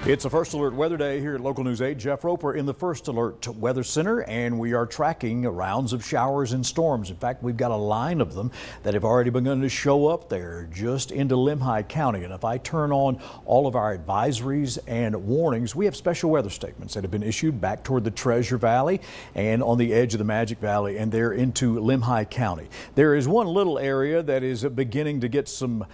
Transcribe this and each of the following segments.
It's a First Alert Weather Day here at Local News 8. Jeff Roper in the First Alert Weather Center, and we are tracking rounds of showers and storms. In fact, we've got a line of them that have already begun to show up there just into Limhi County. And if I turn on all of our advisories and warnings, we have special weather statements that have been issued back toward the Treasure Valley and on the edge of the Magic Valley, and they're into Limhi County. There is one little area that is beginning to get some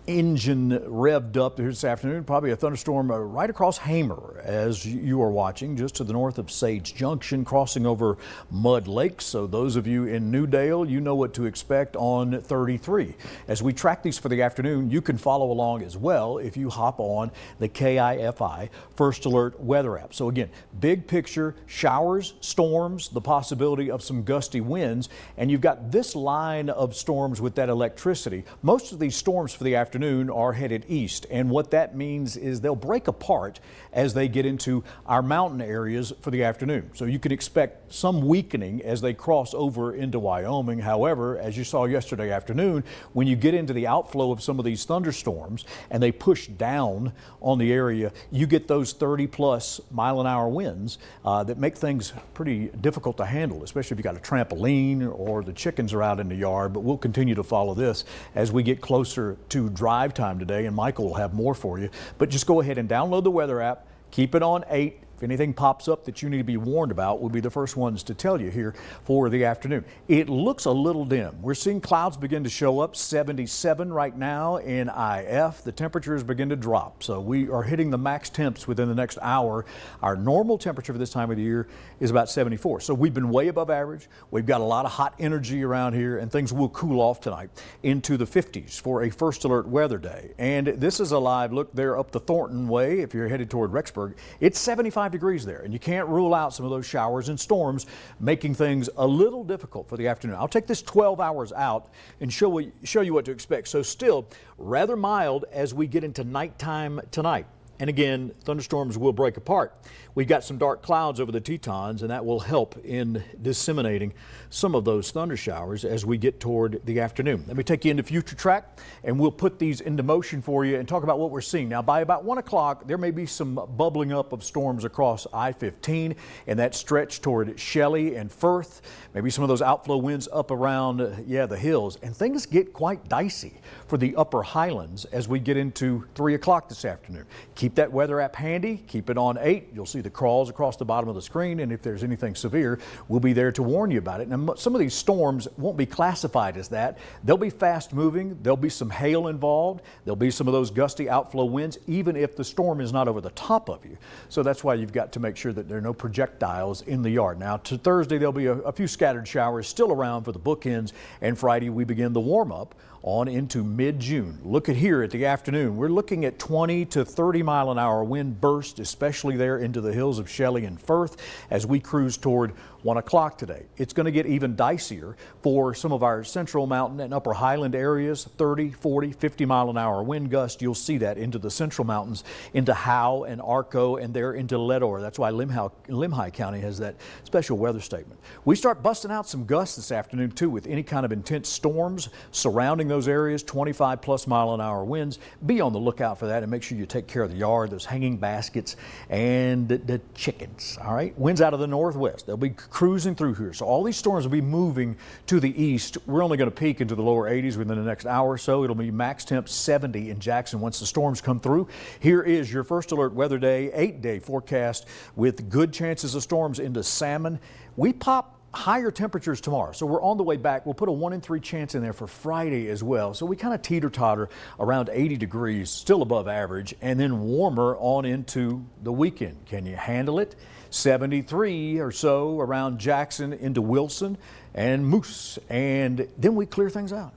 engine revved up here this afternoon. Probably a thunderstorm right across Hamer as you are watching, just to the north of Sage Junction, crossing over Mud Lake. So those of you in Newdale, you know what to expect on 33. As we track these for the afternoon, you can follow along as well if you hop on the KIFI First Alert weather app. So again, big picture, showers, storms, the possibility of some gusty winds, and you've got this line of storms with that electricity. Most of these storms for the afternoon are headed east, and what that means is they'll break apart as they get into our mountain areas for the afternoon. So you can expect some weakening as they cross over into Wyoming. However, as you saw yesterday afternoon, when you get into the outflow of some of these thunderstorms and they push down on the area, you get those 30+ mile-an-hour winds that make things pretty difficult to handle, especially if you got a trampoline or the chickens are out in the yard. But we'll continue to follow this as we get closer to drive time today, and Michael will have more for you. But just go ahead and download the weather app, keep it on 8. If anything pops up that you need to be warned about, we'll be the first ones to tell you here for the afternoon. It looks a little dim. We're seeing clouds begin to show up. 77 right now in IF. The temperatures begin to drop. So we are hitting the max temps within the next hour. Our normal temperature for this time of the year is about 74. So we've been way above average. We've got a lot of hot energy around here, and things will cool off tonight into the 50s for a First Alert weather day. And this is a live look there up the Thornton Way. If you're headed toward Rexburg, it's 75 degrees there, and you can't rule out some of those showers and storms, making things a little difficult for the afternoon. I'll take this 12 hours out and show you what to expect. So still rather mild as we get into nighttime tonight. And again, thunderstorms will break apart. We've got some dark clouds over the Tetons, and that will help in disseminating some of those thunder showers as we get toward the afternoon. Let me take you into Future Track, and we'll put these into motion for you and talk about what we're seeing. Now, by about 1 o'clock, there may be some bubbling up of storms across I-15 and that stretch toward Shelley and Firth. Maybe some of those outflow winds up around, the hills. And things get quite dicey for the upper highlands as we get into 3 o'clock this afternoon. Keep that weather app handy. Keep it on 8. You'll see the crawls across the bottom of the screen, and if there's anything severe, we'll be there to warn you about it. Now, some of these storms won't be classified as that. They'll be fast moving. There'll be some hail involved. There'll be some of those gusty outflow winds, even if the storm is not over the top of you. So that's why you've got to make sure that there are no projectiles in the yard. Now, to Thursday, there'll be a few scattered showers still around for the bookends, and Friday we begin the warm-up on into mid-June. Look at here at the afternoon. We're looking at 20 to 30 mile-an-hour wind burst, especially there into the hills of Shelley and Firth as we cruise toward 1 o'clock today. It's going to get even dicier for some of our central mountain and upper highland areas. 30, 40, 50 mile-an-hour wind gust. You'll see that into the central mountains, into Howe and Arco, and there into Leadore. That's why Limhi County has that special weather statement. We start busting out some gusts this afternoon too, with any kind of intense storms surrounding those areas. 25+ mile-an-hour winds. Be on the lookout for that, and make sure you take care of the yard, those hanging baskets, and the chickens. All right, winds out of the northwest. They'll be cruising through here. So all these storms will be moving to the east. We're only going to peak into the lower 80s within the next hour or so. It'll be max temp 70 in Jackson once the storms come through. Here is your First Alert weather day, 8-day forecast with good chances of storms into Salmon. We pop higher temperatures tomorrow, so we're on the way back. We'll put a 1 in 3 chance in there for Friday as well. So we kind of teeter-totter around 80 degrees, still above average, and then warmer on into the weekend. Can you handle it? 73 or so around Jackson into Wilson and Moose, and then we clear things out.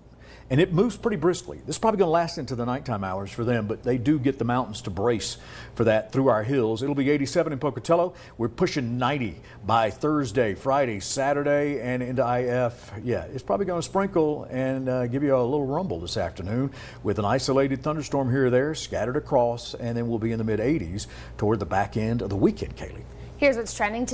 And it moves pretty briskly. This is probably going to last into the nighttime hours for them, but they do get the mountains to brace for that through our hills. It'll be 87 in Pocatello. We're pushing 90 by Thursday, Friday, Saturday, and into IF. Yeah, it's probably going to sprinkle and give you a little rumble this afternoon with an isolated thunderstorm here or there scattered across, and then we'll be in the mid-80s toward the back end of the weekend, Kaylee. Here's what's trending today.